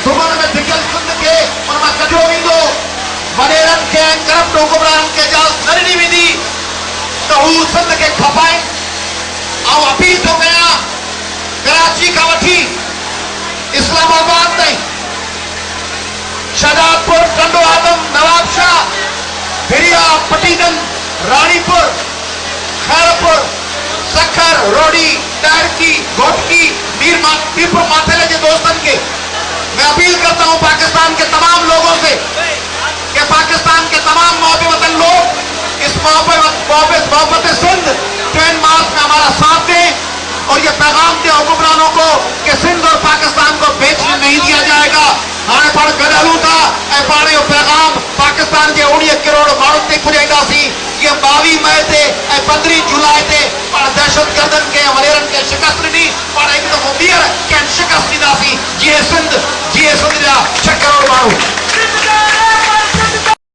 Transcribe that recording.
सुबह में दिखल सुन के उनमा कढियो वेंदो वडेरनि खे करप्ट हुकुमरान खे इजाज़त न ॾिनी वेंदी त हू सिंध खे खपाइनि। ऐं अपील थो कयां कराची खां वठी इस्लामाबाद ताईं शहजादपुर, टंडो आदम, नवाबशाह, भिरिया, पटीगंज, रानीपुर, खैरपुर, सखर, रोडी, टारकी, घोटकी, मीरपुर माथेले के दोस्तन के मैं अपील करता हूं पाकिस्तान के तमाम लोगों से कि पाकिस्तान के तमाम मोहब्बत वतन लोग इस मोहब्बत सिंध 10 मार्च में हमारा साथ दें और ये पैगाम दे हुक्मरानों को कि सिंध और पाकिस्तान को बेचने नहीं दिया जाएगा। हाणे पाण गॾहलूं था ऐं पाण जो पैगाम पाकिस्तान के 19 करोड़ माण्हुनि ते पुॼाईंदासीं। ये 22 मई ते ऐं 15 जुलाई ते पाण दहशतगर्दनि खे